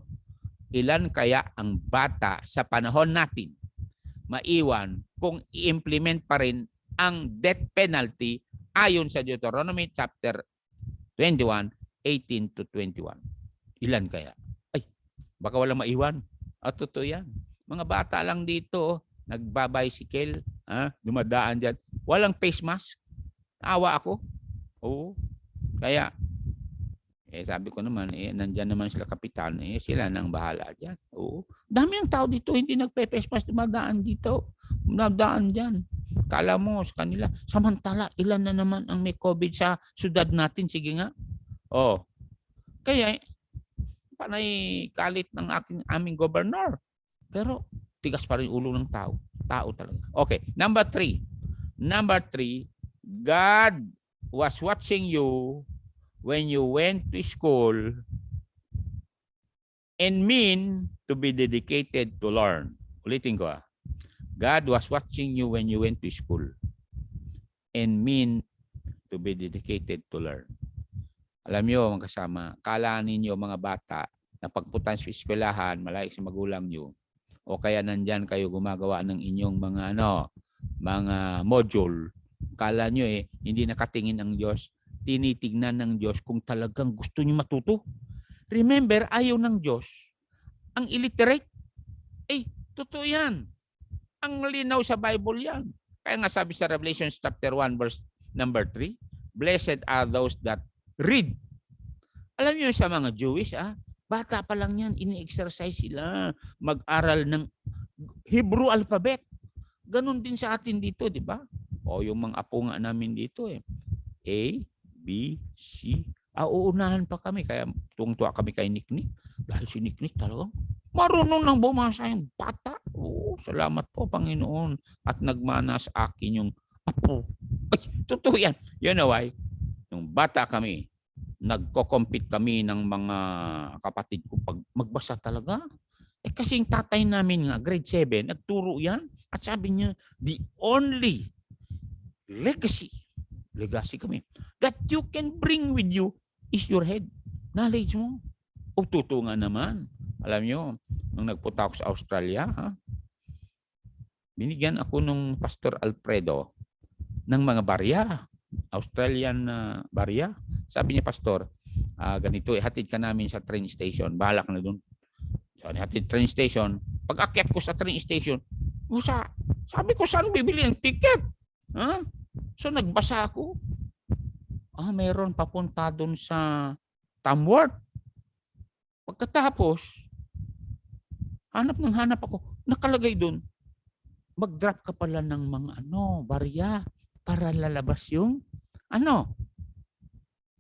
ilan kaya ang bata sa panahon natin maiwan kung i-implement pa rin ang death penalty ayon sa Deuteronomy chapter 21, 18 to 21. Ilan kaya? Ay, baka walang maiwan. At totoo yan. Mga bata lang dito, nagbabicycle, dumadaan dyan. Walang face mask. Awa ako. Oo. Kaya, sabi ko naman, nandyan naman sila kapitan, sila nang bahala dyan. Oo. Dami ng tao dito, hindi nagpe-face mask, dumadaan dito. Dumadaan dyan. Kala mo sa kanila. Samantala, ilan na naman ang may COVID sa syudad natin? Sige nga. Kaya, panay kalit ng aming gobernador. Pero, tigas pa rin ulo ng tao. Tao talaga. Okay, number 3. Number 3, God was watching you when you went to school and mean to be dedicated to learn. Ulitin ko. God was watching you when you went to school and mean to be dedicated to learn. Alam niyo mga kasama, kala ninyo mga bata na pagpunta sa eskwelahan, malayo sa magulang niyo, o kaya nandyan kayo gumagawa ng inyong mga mga module, kala niyo hindi nakatingin ang Diyos, tinitignan ng Diyos kung talagang gusto niyo matuto. Remember, ayaw ng Diyos ang illiterate. Totoo yan. Ang linaw sa Bible yan. Kaya nga sabi sa Revelation chapter 1 verse number 3, blessed are those that read. Alam niyo sa mga Jewish, bata pa lang yan, ini-exercise sila mag-aral ng Hebrew alphabet. Ganon din sa atin dito, di ba? Yung mga apo nga namin dito A, B, C. Uunahan pa kami. Kaya tuwang-tuwa kami kay Niknik. Dahil si Niknik talagang marunong nang bumasa yung bata. Salamat po, Panginoon. At nagmana sa akin yung apo. Totoo yan. You know why? Nung bata kami, nagko-compete kami ng mga kapatid ko pag magbasa talaga. Kasi yung tatay namin nga, grade 7, nagturo yan. At sabi niya, the only legacy kami, that you can bring with you is your head. Knowledge mo. Totoo nga naman. Alam nyo, nung nagpunta ako sa Australia, binigyan ako nung Pastor Alfredo ng mga barya. Australian barya. Sabi niya, Pastor, ganito, hatid ka namin sa train station. Bahala ka na doon. So, hatid train station. Pag akyat ko sa train station, sabi ko, saan bibili ng ticket? Huh? So, nagbasa ako. Meron papunta doon sa Tamworth. Pagkatapos, hanap ako. Nakalagay doon, mag-drop ka pala ng mga barya para lalabas yung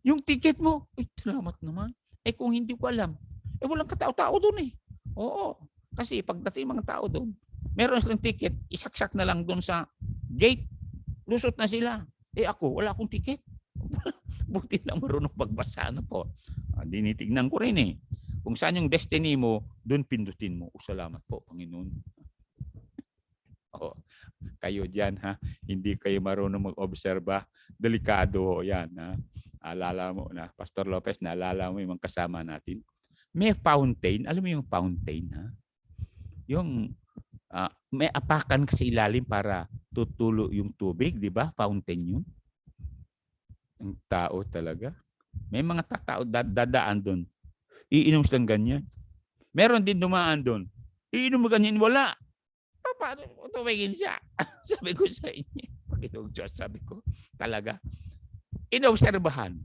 yung ticket mo. Ay, salamat naman. Kung hindi ko alam, walang katao-tao doon eh. Oo. Kasi pagdating mga tao doon, meron silang ticket, isaksak na lang doon sa gate. Lusot na sila. Ako, wala akong ticket. Buti lang marunong pagbasa po. Dinitignan ko rin eh. Kung saan yung destiny mo, doon pindutin mo. Salamat po, Panginoon. Kayo dyan, ha? Hindi kayo marunong mag-obserba. Delikado yan, ha? Alala mo na, Pastor Lopez, naalala mo yung mga kasama natin. May fountain. Alam mo yung fountain, ha? Yung may apakan sa ilalim para tutulo yung tubig, di ba? Fountain yun. Ang tao talaga. May mga tao dadaan doon. Iinom silang ganyan. Meron din dumaan doon. Iinom mo ganyan, wala. Paano tumingin siya? Sabi ko sa inyo. Paginoong Diyos, sabi ko, talaga. Inobserbahan.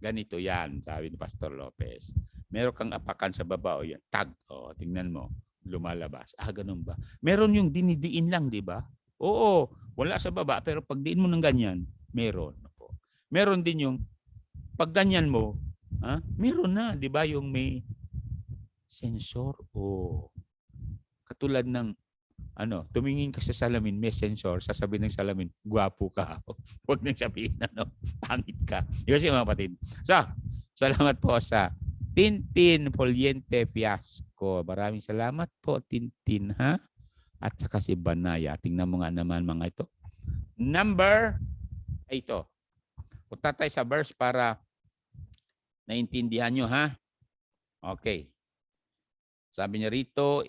Ganito yan, sabi ni Pastor Lopez. Meron kang apakan sa baba, yan. Tag. Tingnan mo. Lumalabas. Ganun ba? Meron yung dinidiin lang, di ba? Oo, wala sa baba. Pero pag diin mo ng ganyan, meron. Meron din yung pag ganyan mo, meron na, di ba? Yung may sensor. Katulad ng tumingin ka sa salamin, may sensor, sasabihin ng salamin, gwapo ka. Huwag nang sabihin, pangit ka. Yun siya mga kapatid. So, salamat po sa Tintin Poliente Fiasco. Maraming salamat po, Tintin, ha? At saka si Banaya. Tingnan mo nga naman mga ito. Number, ito. Punta tayo sa verse para naintindihan nyo, ha? Okay. Sabi niya rito,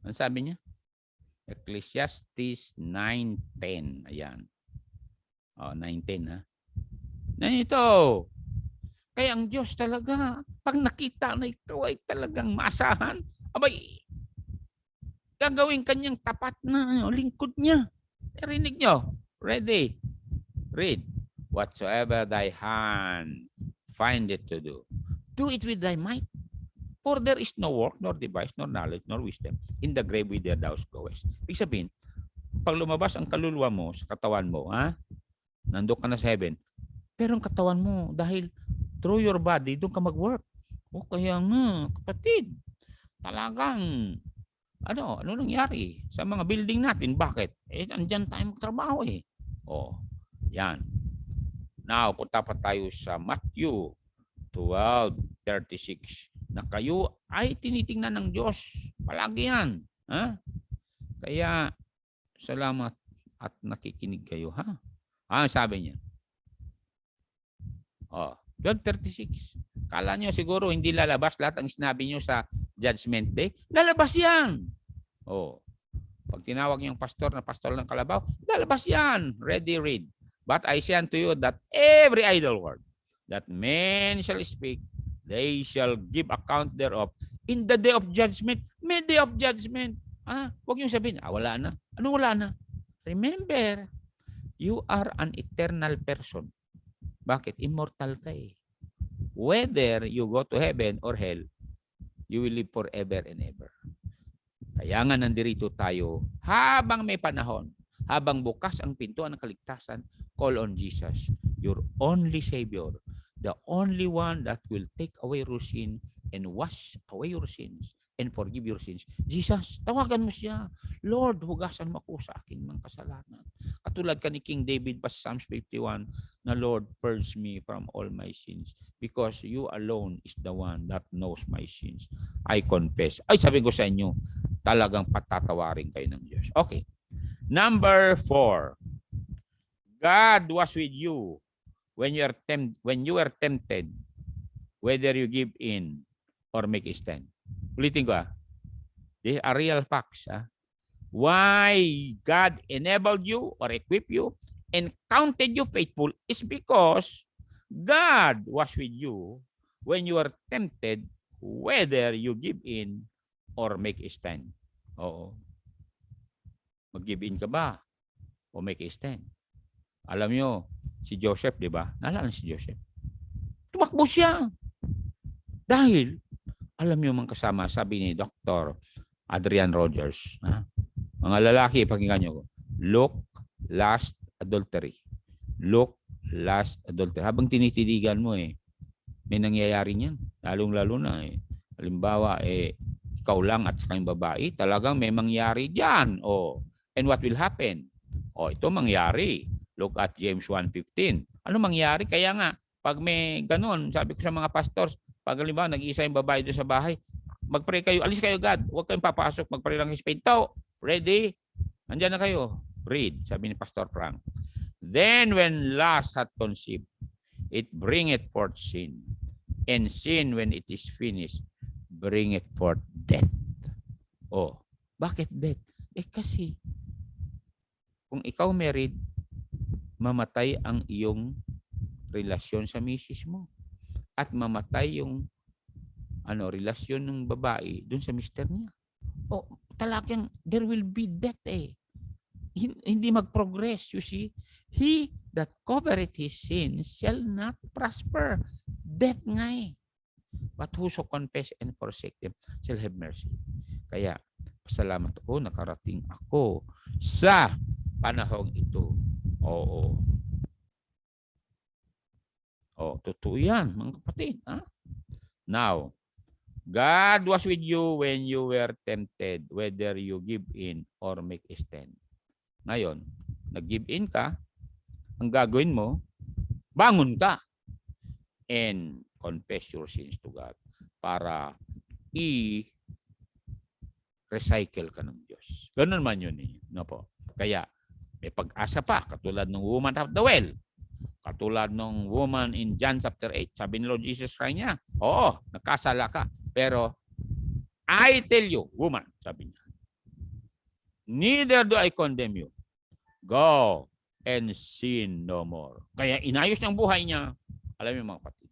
ano sabi niya? Ecclesiastes 9:10. Ayan. 9:10, ha? Ito. Kaya ang Diyos talaga, pag nakita na ikaw ay talagang maasahan, gagawin kanyang tapat na lingkod niya. Narinig nyo? Ready? Read. Whatsoever thy hand find it to do, do it with thy might. For there is no work, nor device, nor knowledge, nor wisdom in the grave whither thou goest. Ibig sabihin, pag lumabas ang kaluluwa mo sa katawan mo, nandun ka na sa heaven, pero ang katawan mo, dahil through your body, doon ka mag-work. Kaya nga, kapatid, talagang, ano nangyari sa mga building natin? Bakit? Andyan tayo magtrabaho eh. Yan. Now, punta pa tayo sa Matthew 12:36. Na kayo ay tinitingnan ng Diyos. Palagi yan. Kaya, salamat at nakikinig kayo, ha? Sabi niya. 12:36. Kala nyo siguro hindi lalabas lahat ang sinabi nyo sa Judgment Day? Lalabas yan. Pag tinawag niyang pastor na pastor ng Kalabaw, lalabas yan. Ready, read. But I say unto you that every idle word that men shall speak, they shall give account thereof in the day of judgment. May day of judgment. Huwag niyo sabihin, wala na. Anong wala na? Remember, you are an eternal person. Bakit? Immortal ka eh. Whether you go to heaven or hell, you will live forever and ever. Kaya nga nandirito tayo habang may panahon, habang bukas ang pintuan ng kaligtasan, call on Jesus, your only Savior, the only one that will take away your sin and wash away your sins and forgive your sins. Jesus, tawagan mo siya. Lord, hugasan mo ako sa aking mga kasalanan. Katulad ka ni King David pa sa Psalms 51 na Lord, purge me from all my sins because you alone is the one that knows my sins. I confess. Sabihin ko sa inyo, talagang patatawarin kayo ng Diyos. Okay. Number 4. God was with you when you were tempted, whether you give in or make a stand. Ulitin ko These are real facts. Why God enabled you or equipped you and counted you faithful is because God was with you when you are tempted, whether you give in or make a stand. Oo. Mag-give in ka ba o make a stand? Alam nyo, si Joseph, di ba? Naalala si Joseph. Tumakbo siya. Dahil, alam nyo mga kasama, sabi ni Dr. Adrian Rogers, ha? Mga lalaki, pakinggan nyo, look, lust, adultery. Look, lust, adultery. Habang tinitiligan mo may nangyayari niyan. Lalong-lalo na halimbawa, ikaw lang at saka yung babae, talagang may mangyari dyan. And what will happen? Ito mangyari. Look at James 1:15. Ano mangyari? Kaya nga, pag may ganun, sabi ko sa mga pastors, pag halimbawa, nag-iisa yung babae doon sa bahay, mag-pray kayo, alis kayo God, huwag kayong papasok, mag-pray lang kayo. Pinto, ready? Andiyan na kayo. Read, sabi ni Pastor Frank. Then when lust hath conceived, it bringeth forth sin. And sin, when it is finished, bringeth forth death. Bakit death? Kasi, kung ikaw married, mamatay ang iyong relasyon sa misis mo. At mamatay yung relasyon ng babae dun sa mister niya. Talagang there will be death Hindi mag-progress, you see. He that covereth his sin shall not prosper. Death nga But whoso confess and forsake them shall have mercy. Kaya, pasalamat ako, nakarating ako sa panahong ito. Totoo yan, mga kapatid. Now, God was with you when you were tempted, whether you give in or make a stand. Ngayon, nag-give in ka, ang gagawin mo, bangon ka and confess your sins to God para i-recycle ka ng Diyos. Ganun man yun No po. Kaya, may pag-asa pa, katulad ng woman of the well. Katulad ng woman in John chapter 8. Sabi ni Lord Jesus Christ niya, nakasala ka. Pero, I tell you, woman, sabi niya, neither do I condemn you. Go and sin no more. Kaya inayos ng buhay niya. Alam niyo mga kapatid,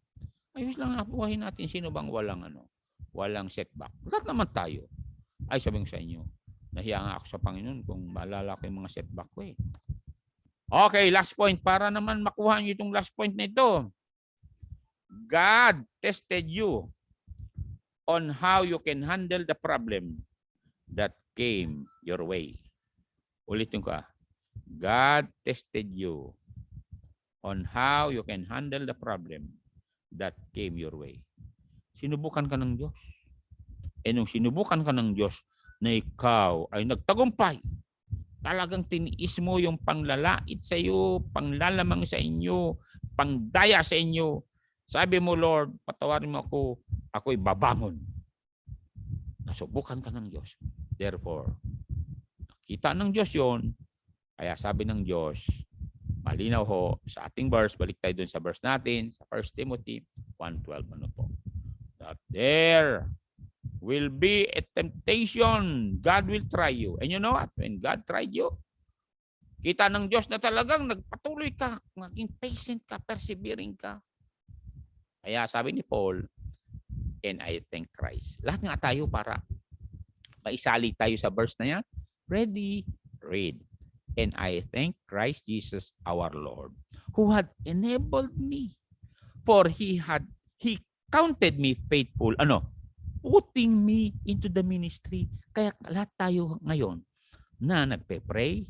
ayos lang ang buhay natin. Sino bang walang setback? Lahat naman tayo. Ay, sabi ko sa inyo, nahiya nga ako sa Panginoon kung maalala ko yung mga setback ko Okay, last point. Para naman makuha niyo itong last point na ito. God tested you on how you can handle the problem that came your way. Ulitin ko God tested you on how you can handle the problem that came your way. Sinubukan ka ng Diyos. Nung sinubukan ka ng Diyos na ikaw ay nagtagumpay, talagang tiniis mo yung panglalait sa iyo, panglalamang sa inyo, pangdaya sa inyo. Sabi mo, Lord, patawarin mo ako, ako'y babangon. Nasubukan ka ng Diyos. Therefore, nakita ng Diyos yon. Kaya sabi ng Diyos, malinaw sa ating verse, balik tayo dun sa verse natin, sa 1 Timothy 1:12. That there will be a temptation. God will try you. And you know what? When God tried you, kita ng Diyos na talagang nagpatuloy ka, maging patient ka, persevering ka. Kaya sabi ni Paul, and I thank Christ. Lahat nga tayo para maisali tayo sa verse na yan. Ready? Read. And I thank Christ Jesus our Lord, who had enabled me, for he counted me faithful. Putting me into the ministry. Kaya lahat tayo ngayon na nagpe-pray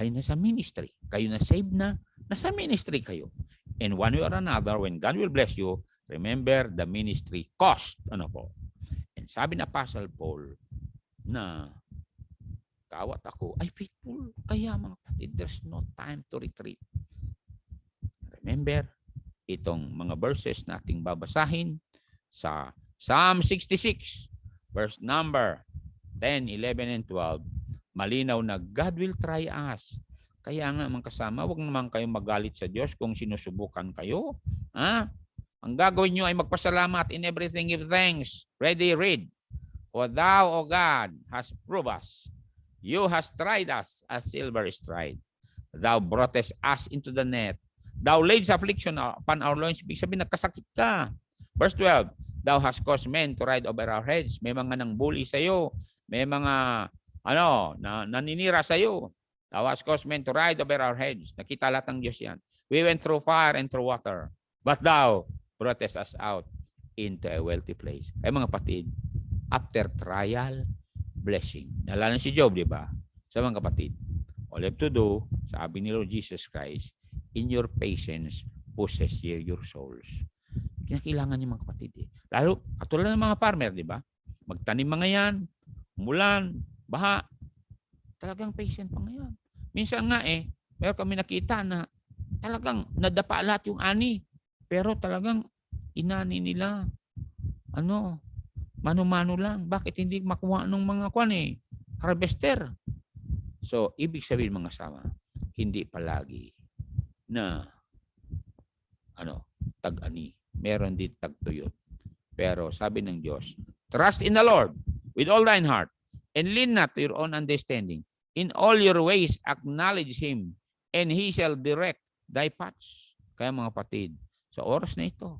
ay nasa ministry. Kayo na saved na, nasa ministry kayo. And one way or another, when God will bless you, remember the ministry cost. And sabi na Apostle Paul na kawat ako ay faithful. Kaya mga kapatid, there's no time to retreat. Remember, itong mga verses na ating babasahin sa Psalm 66, verse number 10, 11, and 12, malinaw na God will try us. Kaya nga mga kasama, huwag naman kayong magalit sa Diyos kung sinusubukan kayo. Ang gagawin nyo ay magpasalamat, in everything give thanks. Ready, read. For thou, O God, hast proved us. You hast tried us as silver is tried. Thou broughtest us into the net. Thou laid affliction upon our loins. Ibig sabihin, nagkasakit ka. Verse 12, thou hast caused men to ride over our heads. May mga nang bully sa'yo. May mga, naninira sa'yo. Thou hast caused men to ride over our heads. Nakita lahat ng Diyos yan. We went through fire and through water. But thou broughtest us out into a wealthy place. Ay mga kapatid, after trial, blessing. Nalala si Job, di ba? Sa mga kapatid, all you have to do, sabi ni Lord Jesus Christ, in your patience, possess ye your souls. Kinakailangan niyo mga kapatid. Lalo, katulad ng mga farmer, di ba? Magtanim mga yan, umulan, baha. Talagang patient pa ngayon. Minsan nga meron kami nakita na talagang nadapa lahat yung ani. Pero talagang inani nila. Mano-mano lang. Bakit hindi makuha ng mga harvester? So, ibig sabihin mga sama, hindi palagi na tag-ani. Meron din tagtuyot. Pero sabi ng Diyos, trust in the Lord with all thine heart and lean not to your own understanding. In all your ways acknowledge Him and He shall direct thy paths. Kaya mga kapatid, sa oras na ito,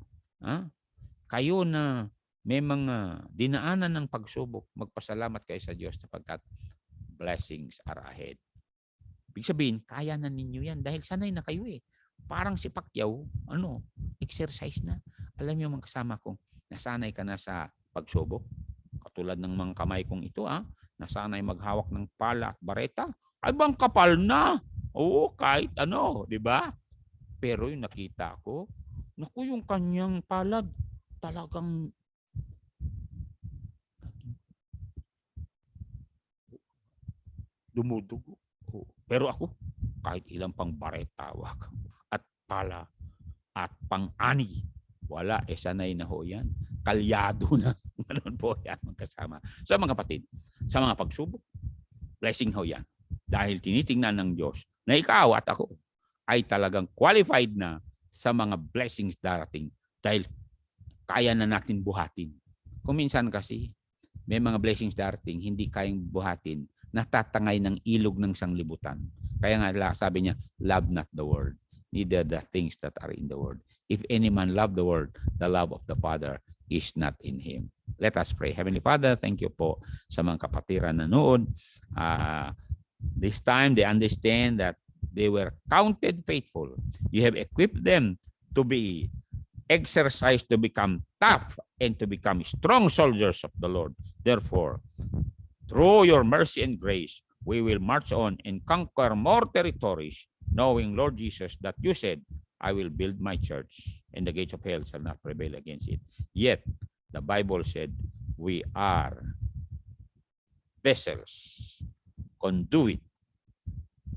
kayo na may mga dinaanan ng pagsubok, magpasalamat kayo sa Diyos sapagkat blessings are ahead. Ibig sabihin, kaya na ninyo yan dahil sanay na kayo Parang si Pacquiao, exercise na. Alam niyo mga kasama ko, nasanay ka na sa pagsubok. Katulad ng mga kamay kong ito, nasanay maghawak ng pala at bareta. Ay bang kapal na? Oo, kahit di ba? Pero yung nakita ko, yung kanyang palad, talagang dumudugo. Pero ako, kahit ilang pang bareta, at pala, at pang-ani, wala, sanay na ho yan. Kalyado na. Ganun po yan, magkasama. So mga kapatid, sa mga pagsubok, blessing ho yan. Dahil tinitingnan ng Diyos na ikaw at ako ay talagang qualified na sa mga blessings darating dahil kaya na natin buhatin. Kung minsan kasi, may mga blessings darating, hindi kayang buhatin, natatangay ng ilog ng sanglibutan. Kaya nga sabi niya, love not the world, neither the things that are in the world. If any man love the world, the love of the Father is not in him. Let us pray. Heavenly Father, thank you po sa mga kapatiran na noon. This time they understand that they were counted faithful. You have equipped them to be exercised, to become tough, and to become strong soldiers of the Lord. Therefore, through your mercy and grace, we will march on and conquer more territories, knowing, Lord Jesus, that you said, I will build my church, and the gates of hell shall not prevail against it. Yet, the Bible said, we are vessels, conduit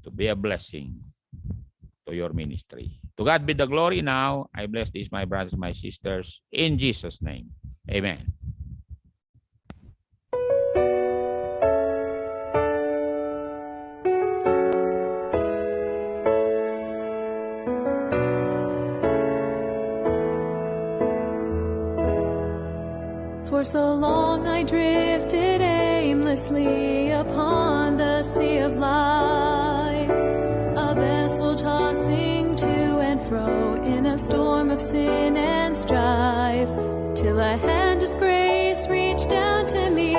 to be a blessing to your ministry. To God be the glory now. I bless these, my brothers, my sisters, in Jesus' name. Amen.
For so long I drifted aimlessly upon the sea of life, a vessel tossing to and fro in a storm of sin and strife, till a hand of grace reached down to me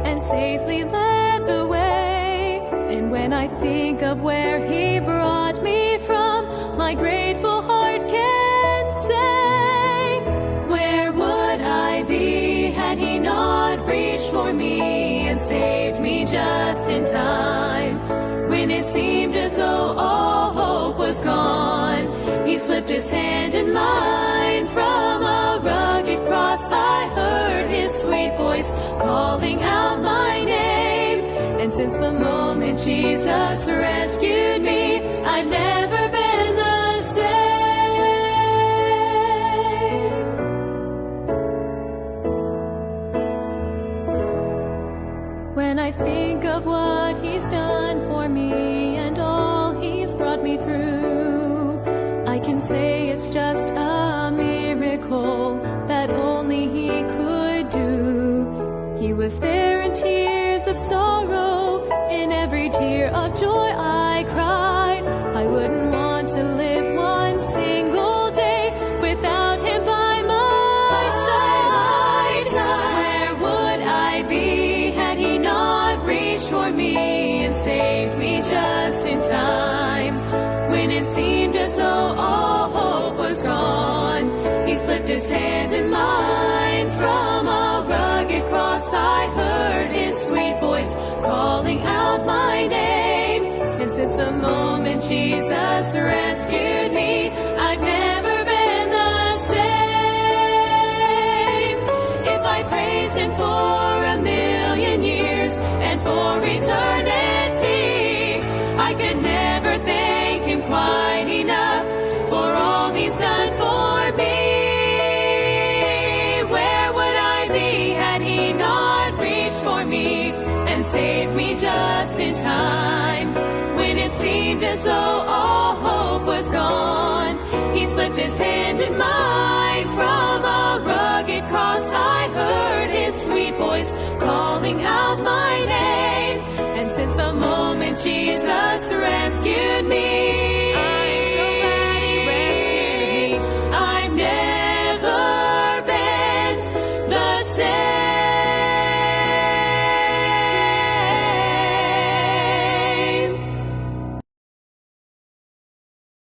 and safely led the way. And when I think of where He brought me from, my grateful heart can say, where would I be had He not reached for me and saved me just in time? When it seemed as though all hope was gone, He slipped His hand in mine. From a rugged cross I heard His sweet voice calling out my name. And since the moment Jesus rescued me, I've never been the same. When I think of what He's done for me and all He's brought me through, I can say it's just a miracle that only He could do. He was there in tears of sorrow, in every tear of joy I cried. I wouldn't want to live one me and saved me just in time. When it seemed as though all hope was gone, he slipped his hand in mine. From a rugged cross I heard his sweet voice calling out my name. And since the moment Jesus rescued me, I've never been the same. If I praise him for a million years and for eternity, I could never thank him quite enough for all he's done for me. Where would I be had he not reached for me and saved me just in time? When it seemed as though all hope was gone, he slipped his hand in mine. From a rugged cross I heard his sweet voice calling out my name. And since the moment Jesus rescued me,